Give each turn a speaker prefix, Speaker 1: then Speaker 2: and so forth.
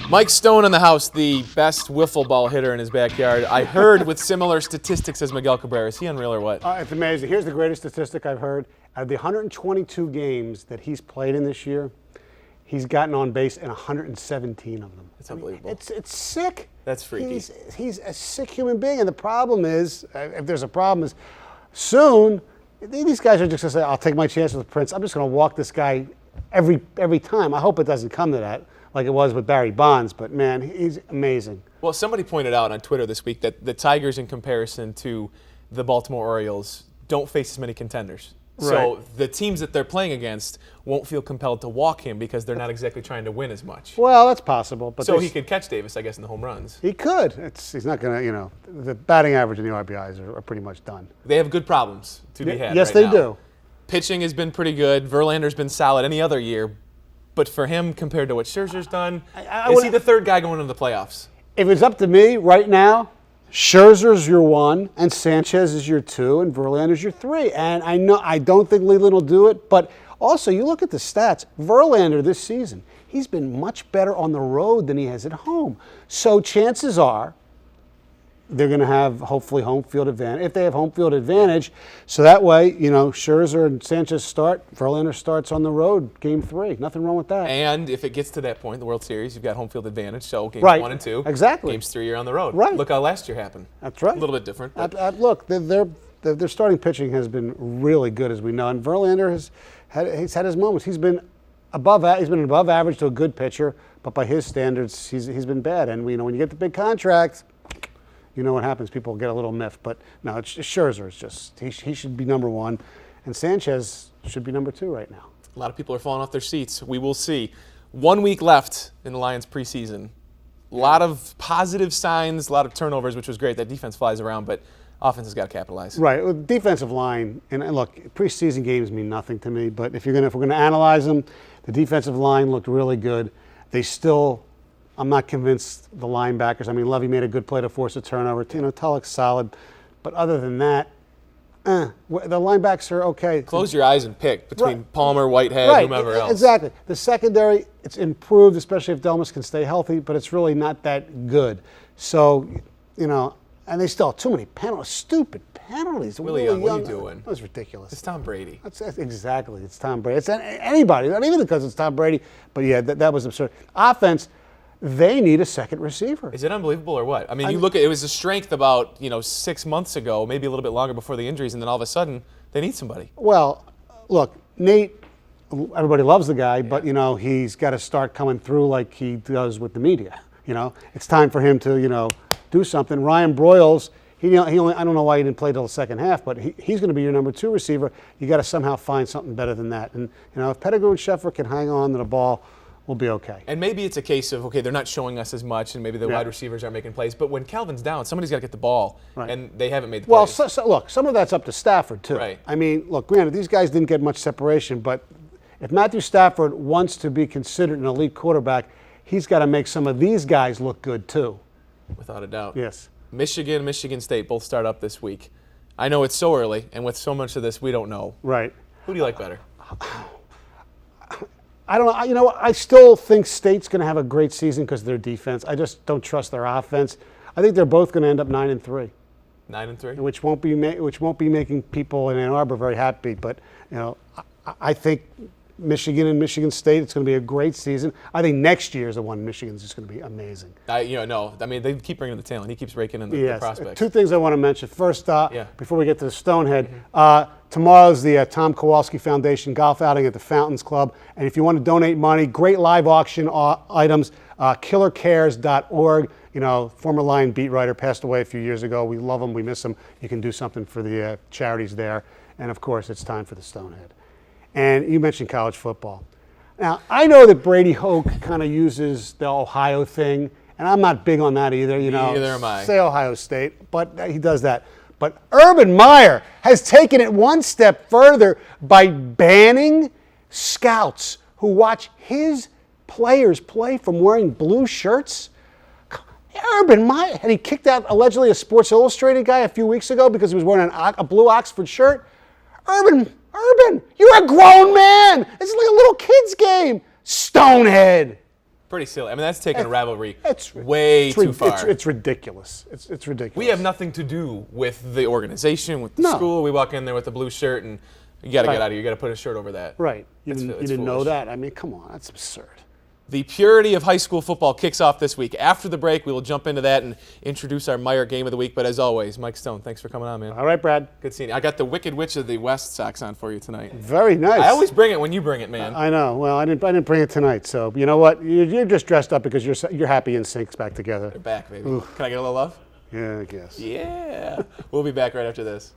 Speaker 1: Mike Stone in the house, the best wiffle ball hitter in his backyard. I heard with similar statistics as Miguel Cabrera. Is he unreal or what?
Speaker 2: It's amazing. Here's the greatest statistic I've heard. Out of the 122 games that he's played in this year, he's gotten on base in 117 of them.
Speaker 1: It's unbelievable.
Speaker 2: It's sick.
Speaker 1: That's freaky.
Speaker 2: He's a sick human being, and the problem is, if there's a problem, is soon these guys are just going to say, "I'll take my chance with Prince. I'm just going to walk this guy every time." I hope it doesn't come to that, like it was with Barry Bonds. But man, he's amazing.
Speaker 1: Well, somebody pointed out on Twitter this week that the Tigers, in comparison to the Baltimore Orioles, don't face as many contenders.
Speaker 2: Right.
Speaker 1: So the teams that they're playing against won't feel compelled to walk him because they're not exactly trying to win as much.
Speaker 2: Well, that's possible. But
Speaker 1: so he could catch Davis, I guess, in the home runs.
Speaker 2: He could. He's not going to, the batting average and the RBIs are pretty much done.
Speaker 1: They have good problems to be had.
Speaker 2: Yes,
Speaker 1: right
Speaker 2: they
Speaker 1: now.
Speaker 2: do.
Speaker 1: Pitching has been pretty good. Verlander's been solid any other year. But for him, compared to what Scherzer's done, is he the third guy going into the playoffs?
Speaker 2: If it's up to me right now, Scherzer's your 1, and Sanchez is your 2, and Verlander's your 3. And I don't think Leland will do it, but also you look at the stats. Verlander this season, he's been much better on the road than he has at home. So chances are they're going to have hopefully home field advantage. If they have home field advantage, so that way, Scherzer and Sanchez start, Verlander starts on the road, game 3. Nothing wrong with that.
Speaker 1: And if it gets to that point, the World Series, you've got home field advantage. So games
Speaker 2: Right.
Speaker 1: 1 and 2,
Speaker 2: Exactly.
Speaker 1: games 3, you're on the road.
Speaker 2: Right.
Speaker 1: Look how last year happened.
Speaker 2: That's right.
Speaker 1: A little bit different. But
Speaker 2: Look, their starting pitching has been really good, as we know, and Verlander he's had his moments. He's been above average to a good pitcher, but by his standards, he's been bad. And when you get the big contract, you know what happens. People get a little miffed. But no, it's Scherzer. It's just he should be number 1, and Sanchez should be number 2 right now.
Speaker 1: a lot of people are falling off their seats. We will see. 1 week left in the Lions preseason. A lot of positive signs, a lot of turnovers, which was great. That defense flies around, but offense has got to capitalize.
Speaker 2: Right. Well, defensive line, and look, preseason games mean nothing to me, but if we're going to analyze them, the defensive line looked really good. They still, I'm not convinced the linebackers. I mean, Levy made a good play to force a turnover. Tulloch's solid, but other than that, the linebackers are okay.
Speaker 1: Close your eyes and pick between Palmer, Whitehead, whomever else.
Speaker 2: Exactly. The secondary, it's improved, especially if Delmas can stay healthy, but it's really not that good. So, and they still have too many penalties, stupid penalties.
Speaker 1: Willie Young, what are you doing?
Speaker 2: That was ridiculous.
Speaker 1: It's Tom Brady.
Speaker 2: That's exactly. It's Tom Brady. It's anybody, not even because it's Tom Brady, but yeah, that was absurd. Offense, they need a second receiver.
Speaker 1: Is it unbelievable or what? I mean, you look at it was a strength about 6 months ago, maybe a little bit longer before the injuries, and then all of a sudden they need somebody.
Speaker 2: Well, look, Nate, everybody loves the guy, but he's got to start coming through like he does with the media. It's time for him to do something. Ryan Broyles, he only, I don't know why he didn't play till the second half, but he's going to be your number 2 receiver. You got to somehow find something better than that. And if Pettigrew and Schefter can hang on to the ball, we'll be okay.
Speaker 1: And maybe it's a case of, they're not showing us as much, and maybe the wide receivers aren't making plays. But when Calvin's down, somebody's got to get the ball, and they haven't made the plays.
Speaker 2: Well, so look, some of that's up to Stafford, too.
Speaker 1: Right.
Speaker 2: I mean, look, granted, these guys didn't get much separation, but if Matthew Stafford wants to be considered an elite quarterback, he's got to make some of these guys look good, too.
Speaker 1: Without a doubt.
Speaker 2: Yes.
Speaker 1: Michigan State both start up this week. I know it's so early, and with so much of this, we don't know.
Speaker 2: Right.
Speaker 1: Who do you like better?
Speaker 2: I don't know. I still think State's going to have a great season because of their defense. I just don't trust their offense. I think they're both going to end up 9-3.
Speaker 1: 9-3,
Speaker 2: which won't be making people in Ann Arbor very happy. But I think Michigan and Michigan State, it's going to be a great season. I think next year's the one Michigan's just going to be amazing.
Speaker 1: No, I mean they keep bringing the talent. He keeps raking in the prospects.
Speaker 2: 2 things I want to mention. First, before we get to the Stonehead, tomorrow's the Tom Kowalski Foundation golf outing at the Fountains Club. And if you want to donate money, great live auction items, killercares.org. Former Lion beat writer passed away a few years ago. We love him. We miss him. You can do something for the charities there. And, of course, it's time for the Stonehead. And you mentioned college football. Now, I know that Brady Hoke kind of uses the Ohio thing, and I'm not big on that either.
Speaker 1: Neither am I.
Speaker 2: Say Ohio State, but he does that. But Urban Meyer has taken it one step further by banning scouts who watch his players play from wearing blue shirts. Urban Meyer, and he kicked out allegedly a Sports Illustrated guy a few weeks ago because he was wearing a blue Oxford shirt. Urban, you're a grown man. It's like a little kid's game. Stonehead.
Speaker 1: Pretty silly. I mean, that's taking a rivalry
Speaker 2: It's
Speaker 1: way too far.
Speaker 2: It's ridiculous. It's ridiculous.
Speaker 1: We have nothing to do with the organization, with the school. We walk in there with a blue shirt, and you got to get out of here. You got to put a shirt over that.
Speaker 2: Right. You didn't know
Speaker 1: foolish.
Speaker 2: that? I mean, come on. That's absurd.
Speaker 1: The purity of high school football kicks off this week. After the break, we will jump into that and introduce our Meyer Game of the Week. But as always, Mike Stone, thanks for coming on, man.
Speaker 2: All right, Brad.
Speaker 1: Good seeing you. I got the Wicked Witch of the West socks on for you tonight.
Speaker 2: Very nice.
Speaker 1: I always bring it when you bring it, man.
Speaker 2: I know. Well, I didn't bring it tonight. So you know what? You're just dressed up because you're happy NSYNC's back together.
Speaker 1: They're back, baby. Can I get a little love?
Speaker 2: Yeah, I guess.
Speaker 1: Yeah. We'll be back right after this.